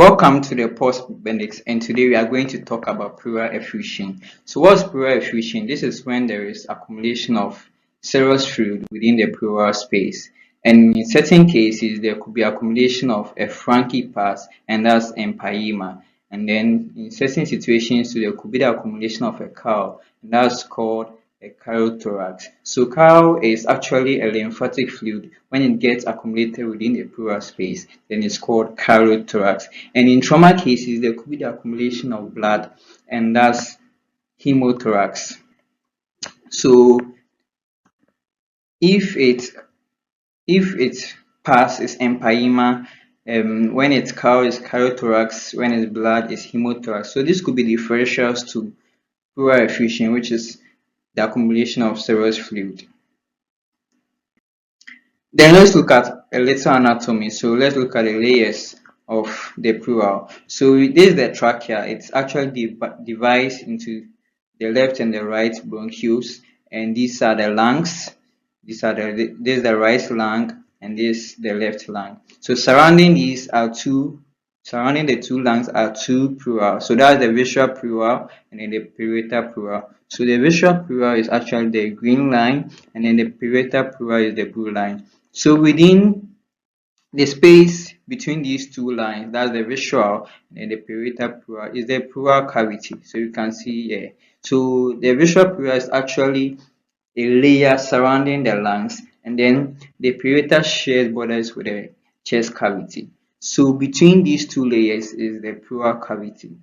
Welcome to the post Bendix, and today we are going to talk about pleural effusion. So what's pleural effusion? This is when there is accumulation of serous fluid within the pleural space. And in certain cases, there could be accumulation of a Franke pass, and that's empyema. And then in certain situations, so there could be the accumulation of a cow, and that's called a chylothorax. So cow is actually a lymphatic fluid. When it gets accumulated within the pleural space, then it's called chylothorax. And in trauma cases, there could be the accumulation of blood, and that's hemothorax. So if it if its pass is empyema, when it's cow is chylothorax, when it's blood is hemothorax. So this could be differentials to pleural effusion, which is the accumulation of serous fluid. Then let's look at a little anatomy. So let's look at the layers of the pleural. So this is the trachea. It's actually divided into the left and the right bronchioles, and these are the lungs. This is the right lung, and this the left lung. So surrounding the two lungs are two pleura. So that's the visual pleura and then the parietal pleura. So the visual pleura is actually the green line, and then the parietal pleura is the blue line. So within the space between these two lines, that's the visual and the parietal pleura, is the pleural cavity. So you can see here. So the visual pleura is actually a layer surrounding the lungs, and then the parietal shares borders with the chest cavity. So between these two layers is the pleural cavity.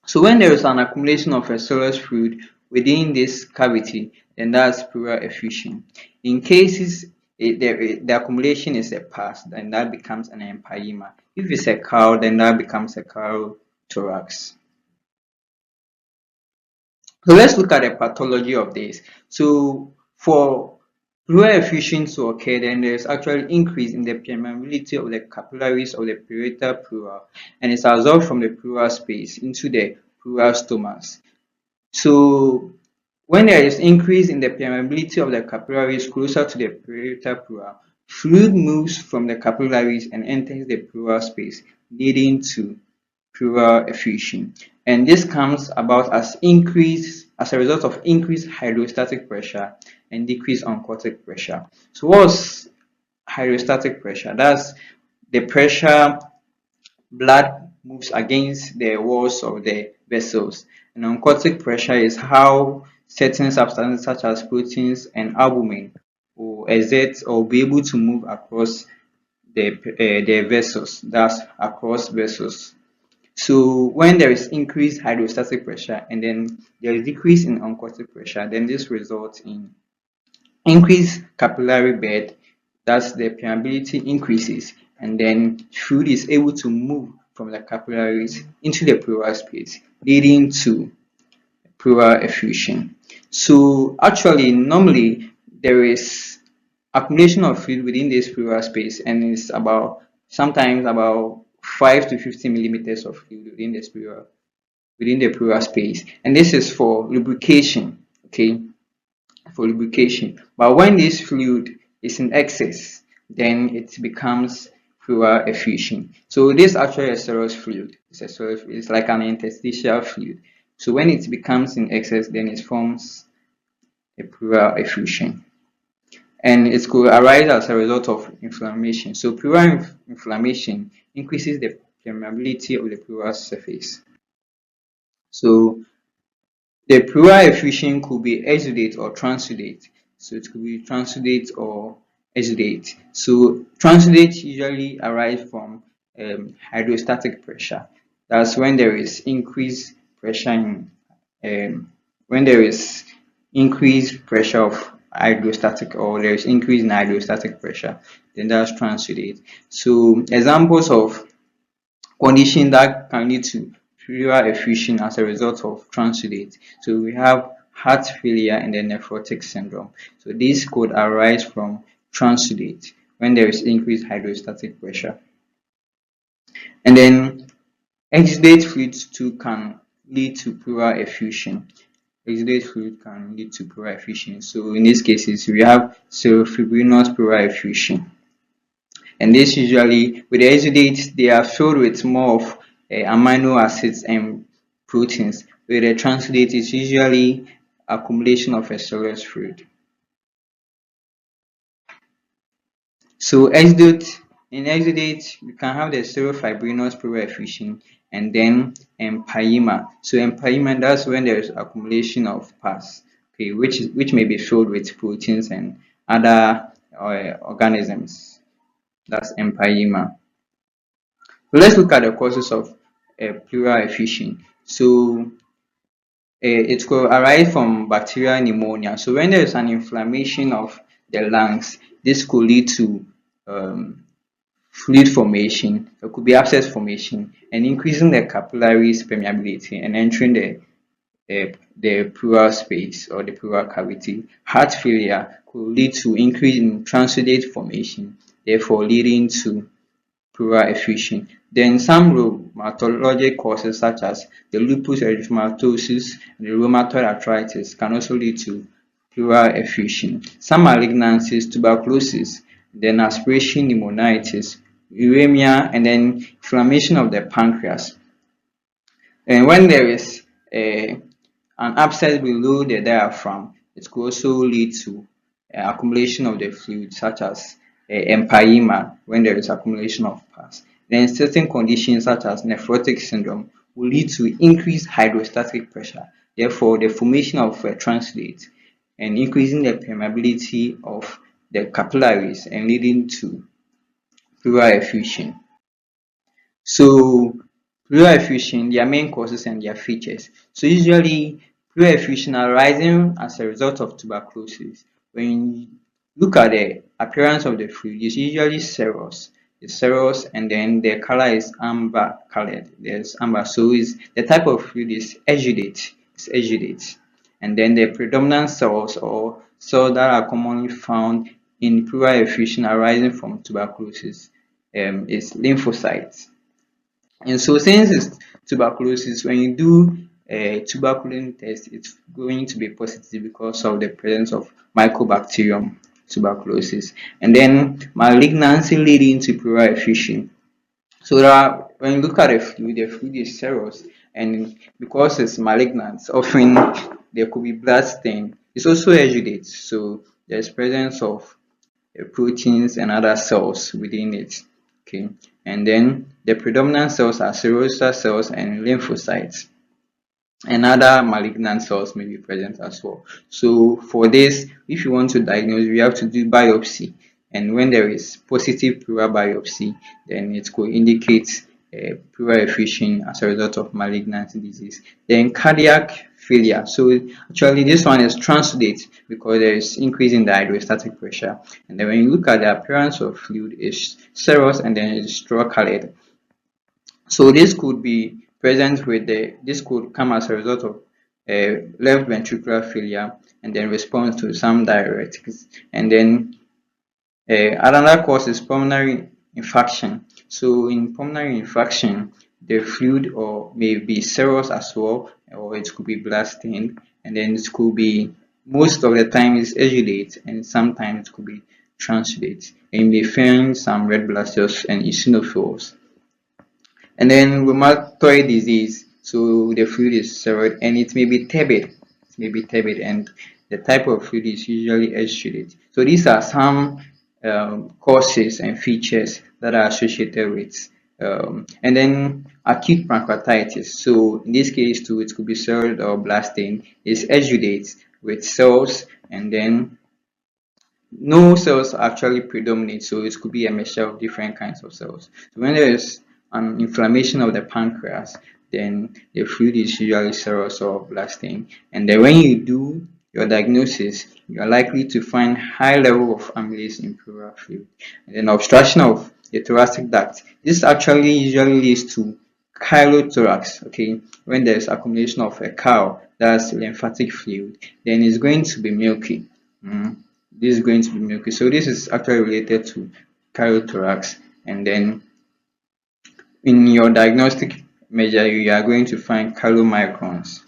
So when there is an accumulation of a serous fluid within this cavity, then that's pleural effusion. In cases the accumulation is a pus, then that becomes an empyema. If it's a cow, then that becomes a chylothorax. So let's look at the pathology of this. So for pleural effusion to occur, then there's actually increase in the permeability of the capillaries of the parietal pleura, and it's absorbed from the pleural space into the pleural stomachs. So when there is increase in the permeability of the capillaries closer to the parietal pleura, fluid moves from the capillaries and enters the pleural space, leading to pleural effusion. And this comes about as a result of increased hydrostatic pressure and decreased oncotic pressure. So what's hydrostatic pressure? That's the pressure blood moves against the walls of the vessels. And oncotic pressure is how certain substances such as proteins and albumin will exert or be able to move across the vessels, that's across vessels. So when there is increased hydrostatic pressure and then there is decrease in oncotic pressure, then this results in increased capillary bed, that's the permeability increases, and then fluid is able to move from the capillaries into the pleural space, leading to pleural effusion. So actually, normally there is accumulation of fluid within this pleural space, and it's about sometimes about 5 to 15 millimeters of fluid within the pleural space, and this is for lubrication. Okay, for lubrication. But when this fluid is in excess, then it becomes pleural effusion. So this actually a serous fluid. It's like an interstitial fluid. So when it becomes in excess, then it forms a pleural effusion, and it could arise as a result of inflammation. So pleural inflammation increases the permeability of the pleural surface. So the pleural effusion could be exudate or transudate. So it could be transudate or exudate. So transudate usually arises from hydrostatic pressure. That's when there is increased pressure when there is increased pressure of hydrostatic, or there is increase in hydrostatic pressure, then that's transudate. So examples of condition that can lead to pleural effusion as a result of transudate. So we have heart failure and the nephrotic syndrome. So this could arise from transudate when there is increased hydrostatic pressure. And then exudate fluids too can lead to pleural effusion. Exudate fluid can lead to pleural effusion. So in these cases, we have cerebrovenous pleural effusion. And this usually, with the exudates, they are filled with more of amino acids and proteins. With the transudate, it's usually accumulation of a serous fluid. So in exudate, you can have the serofibrinous pleural effusion and then empyema. So empyema, that's when there is accumulation of pus, okay, which may be filled with proteins and other organisms. That's empyema. So let's look at the causes of pleural effusion. So it could arise from bacterial pneumonia. So when there is an inflammation of the lungs, this could lead to fluid formation. There could be abscess formation and increasing the capillaries permeability and entering the pleural space or the pleural cavity. Heart failure could lead to increase in transudate formation, therefore leading to pleural effusion. Then some rheumatologic causes such as the lupus erythematosus and the rheumatoid arthritis can also lead to pleural effusion. Some malignancies, tuberculosis, then aspiration pneumonitis, uremia, and then inflammation of the pancreas. And when there is an abscess below the diaphragm, it could also lead to accumulation of the fluid, such as empyema, when there is accumulation of pus. Then certain conditions such as nephrotic syndrome will lead to increased hydrostatic pressure, therefore the formation of transudate and increasing the permeability of the capillaries and leading to pleural effusion. So pleural effusion, their main causes and their features. So usually pleural effusion arising as a result of tuberculosis. When you look at the appearance of the fluid, it's usually serous. It's serous and then the color is amber colored. There's amber. So is the type of fluid is exudate. It's exudate. And then the predominant cells or cells that are commonly found in pleural effusion arising from tuberculosis is lymphocytes. And so since it's tuberculosis, when you do a tuberculin test, it's going to be positive because of the presence of Mycobacterium tuberculosis. And then malignancy leading to pleural effusion. So that when you look at the fluid is serous, and because it's malignant, often there could be blood stain. It's also exudate, so there's presence of proteins and other cells within it. Okay, and then the predominant cells are serosal cells and lymphocytes, and other malignant cells may be present as well. So for this, if you want to diagnose, we have to do biopsy, and when there is positive pleural biopsy, then it could indicate pleural effusion as a result of malignant disease. Then cardiac failure. So actually this one is transudate because there is increase in the hydrostatic pressure. And then when you look at the appearance of fluid, it's serous and then it's straw colored. So this could be present with this could come as a result of left ventricular failure and then response to some diuretics. And then another cause is pulmonary infarction. So in pulmonary infarction, the fluid or may be serous as well, or it could be blood stained, and then it could be most of the time is exudate, and sometimes it could be transudate. And you may find some red blood cells and eosinophils. And then rheumatoid disease, so the fluid is steroid and it may be turbid. It may be turbid, and the type of fluid is usually exudate. So these are some causes and features that are associated with and then acute pancreatitis. So in this case too, it could be steroid or blood stain. It's exudate with cells, and then no cells actually predominate, so it could be a mixture of different kinds of cells. So when there is an inflammation of the pancreas, then the fluid is usually serous or blood stain. And then when you do your diagnosis, you are likely to find high level of amylase in pleural fluid. And then obstruction of the thoracic duct. This actually usually leads to chylothorax. Okay, when there is accumulation of a chyle, that's lymphatic fluid, then it's going to be milky. This is going to be milky. So this is actually related to chylothorax. And then in your diagnostic measure, you are going to find chylomicrons.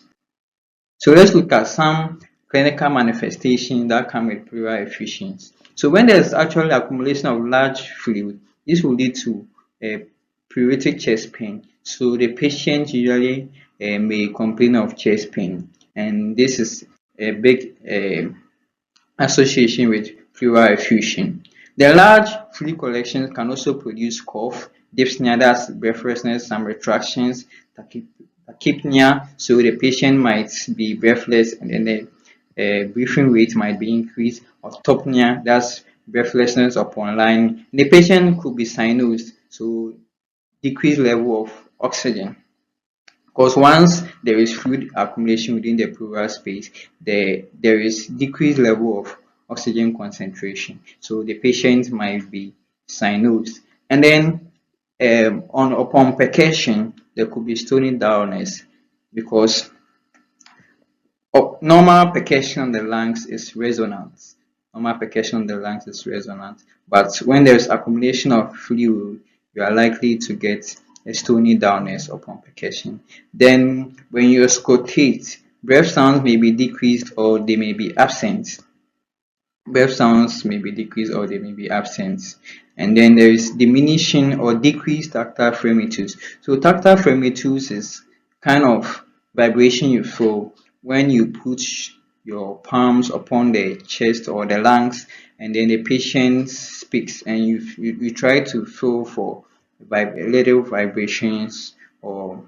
So let's look at some clinical manifestations that come with pleural effusions. So when there's actually accumulation of large fluid, This will lead to pleuritic chest pain. So the patient usually may complain of chest pain, and this is a big association with pleural effusion. The large fluid collections can also produce cough, dyspnea, that's breathlessness, some retractions, tachypnea, so the patient might be breathless and then the breathing rate might be increased, orthopnea, that's breathlessness upon lying. The patient could be cyanosed, so decreased level of oxygen. Because once there is fluid accumulation within the pleural space, there is decreased level of oxygen concentration. So the patient might be cyanosed. And then upon percussion, there could be stony dullness because normal percussion on the lungs is resonant. Normal percussion on the lungs is resonant. But when there's accumulation of fluid, you are likely to get a stony dullness upon percussion. Then when you auscultate, breath sounds may be decreased or they may be absent. Breath sounds may be decreased or they may be absent. And then there is diminishing or decreased tactile fremitus. So tactile fremitus is kind of vibration you feel when you put your palms upon the chest or the lungs, and then the patient speaks and you try to feel for little vibrations or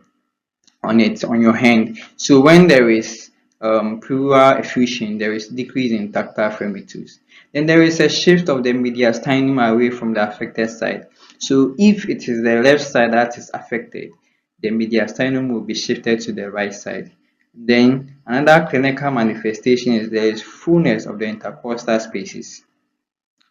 on your hand. So when there is pleural effusion, there is decrease in tactile fremitus. Then there is a shift of the mediastinum away from the affected side. So if it is the left side that is affected, the mediastinum will be shifted to the right side. Then another clinical manifestation is there is fullness of the intercostal spaces.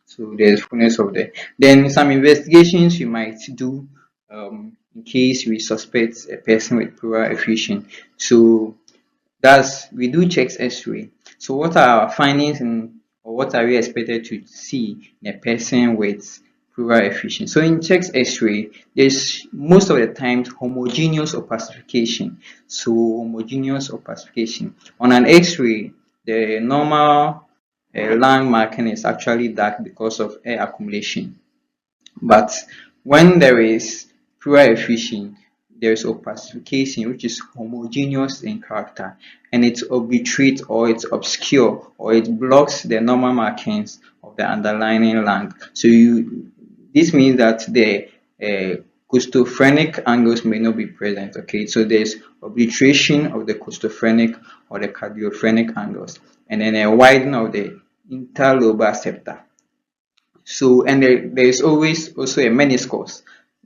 So there's fullness of the. Then some investigations you might do in case we suspect a person with pleural effusion. So that's we do chest X-ray. So what are our findings or what are we expected to see in a person with pleural effusion? So in chest X-ray, there's most of the times homogeneous opacification. So homogeneous opacification on an X-ray, the normal lung marking is actually dark because of air accumulation. But when there is pleural effusion, there is opacification which is homogeneous in character, and it obliterates or it's obscure or it blocks the normal markings of the underlying lung. So this means that the costophrenic angles may not be present. Okay, so there's obliteration of the costophrenic or the cardiophrenic angles, and then a widening of the interlobar septa. So, and there is always also a meniscus.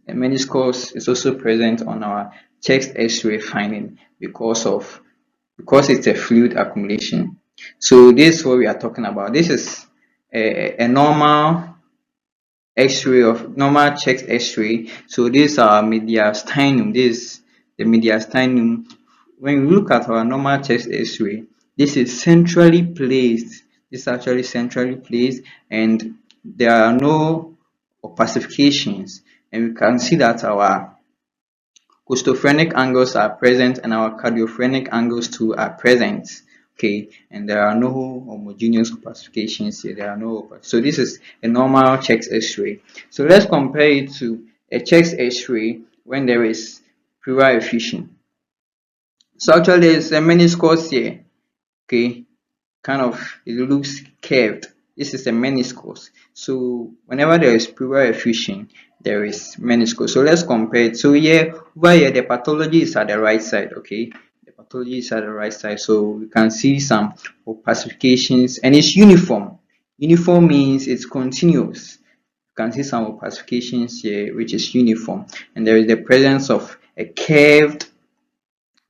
A meniscus is also present on our chest X-ray finding because it's a fluid accumulation. So this is what we are talking about. This is a normal X-ray of normal chest X-ray. So this is our mediastinum. This is the mediastinum. When we look at our normal chest X-ray, this is centrally placed. This is actually centrally placed, and there are no opacifications, and we can see that our costophrenic angles are present and our cardiophrenic angles too are present. Okay, and there are no homogeneous opacifications here. There are no so this is a normal chest X-ray. So let's compare it to a chest X-ray when there is pleural effusion. So actually there's a meniscus here. Okay, kind of it looks curved. This is a meniscus. So whenever there is pleural effusion, there is meniscus. So let's compare it. So here, over here, the pathology is at the right side. Okay, the pathology is at the right side. So we can see some opacifications, and it's uniform. Uniform means it's continuous. You can see some opacifications here, which is uniform, and there is the presence of a curved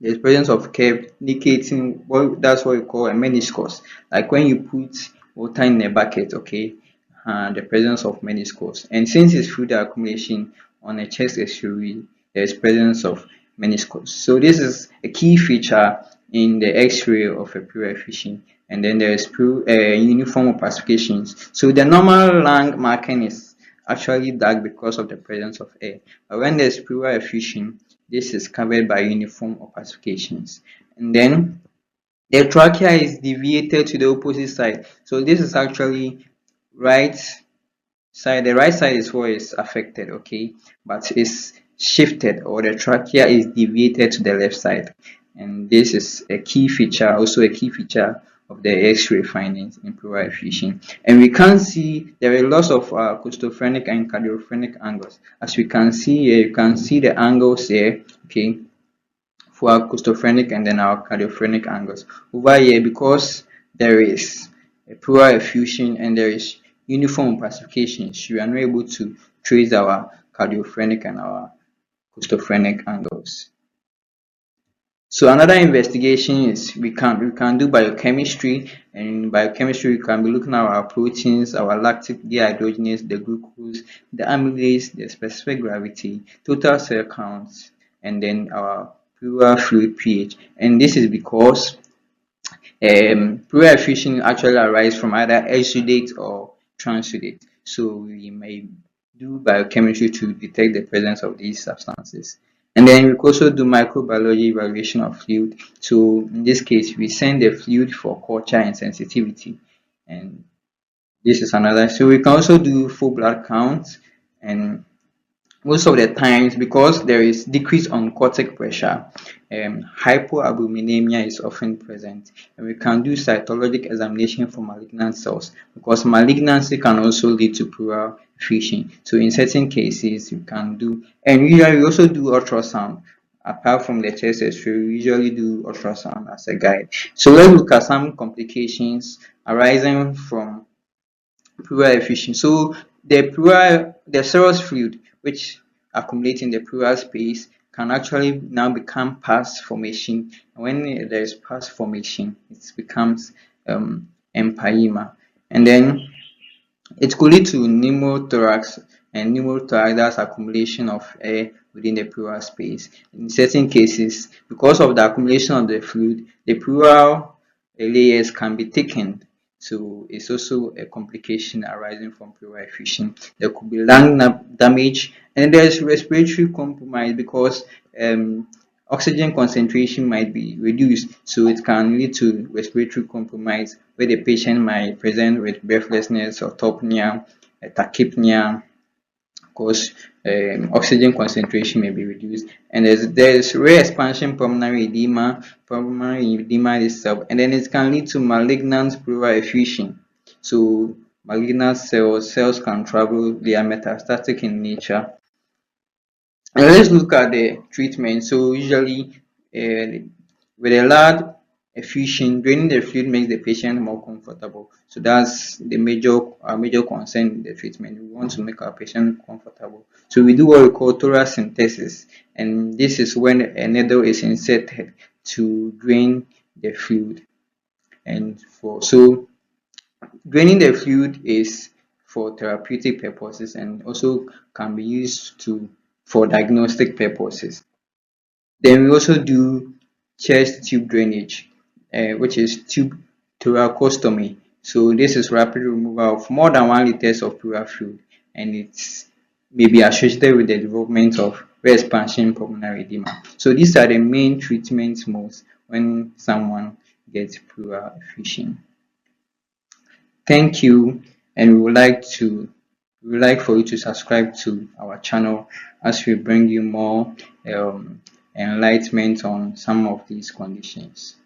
there's presence of curve indicating that's what we call a meniscus. Like when you put water in a bucket, okay, the presence of meniscus. And since it's fluid accumulation on a chest X-ray, there's presence of meniscus. So this is a key feature in the X-ray of a pleural effusion. And then there's uniform opacifications. So the normal lung marking is actually dark because of the presence of air. But when there's pleural effusion, this is covered by uniform opacifications. And then the trachea is deviated to the opposite side. So this is actually right side, the right side is what is affected, okay, but it's shifted, or the trachea is deviated to the left side. And this is a key feature, also a key feature of the X-ray findings in pleural effusion. And we can see there are lots of costophrenic and cardiophrenic angles. As we can see here, you can see the angles here, okay, for our costophrenic and then our cardiophrenic angles. Over here, because there is a pleural effusion and there is uniform opacification, we are not able to trace our cardiophrenic and our costophrenic angles. So another investigation is we can do biochemistry, and in biochemistry we can be looking at our proteins, our lactic dehydrogenase, the glucose, the amylase, the specific gravity, total cell counts, and then our pleural fluid pH. And this is because pleural effusion actually arises from either exudate or transudate. So we may do biochemistry to detect the presence of these substances. And then we also do microbiology evaluation of fluid. So in this case, we send the fluid for culture and sensitivity. And this is another. So we can also do full blood counts, and most of the times, because there is decrease on cortic pressure, hypoalbuminemia is often present, and we can do cytologic examination for malignant cells, because malignancy can also lead to pleural effusion. So in certain cases we can do, and usually we also do ultrasound. Apart from the chest X-ray, we usually do ultrasound as a guide. So let's look at some complications arising from pleural effusion. So the serous fluid which accumulates in the pleural space can actually now become pus formation. And when there is pus formation, it becomes empyema, and then it could lead to pneumothorax, and pneumothorax, that's accumulation of air within the pleural space. In certain cases, because of the accumulation of the fluid, the pleural layers can be thickened. So it's also a complication arising from pleural effusion. There could be lung damage, and there's respiratory compromise because oxygen concentration might be reduced, so it can lead to respiratory compromise where the patient might present with breathlessness, orthopnea, tachypnea, because oxygen concentration may be reduced. And there's re-expansion pulmonary edema. Pulmonary edema itself, and then it can lead to malignant pleural effusion. So malignant cells can travel, they are metastatic in nature. And let's look at the treatment. So usually with a large effusion, draining the fluid makes the patient more comfortable. So that's the major concern in the treatment. We want to make our patient comfortable. So we do what we call thoracentesis, and this is when a needle is inserted to drain the fluid. And draining the fluid is for therapeutic purposes and also can be used for diagnostic purposes. Then we also do chest tube drainage, which is tube thoracostomy. So this is rapid removal of more than 1 liters of pleural fluid, and it's may be associated with the development of re-expansion pulmonary edema. So these are the main treatment modes when someone gets pleural effusion. Thank you, and we would like for you to subscribe to our channel as we bring you more enlightenment on some of these conditions.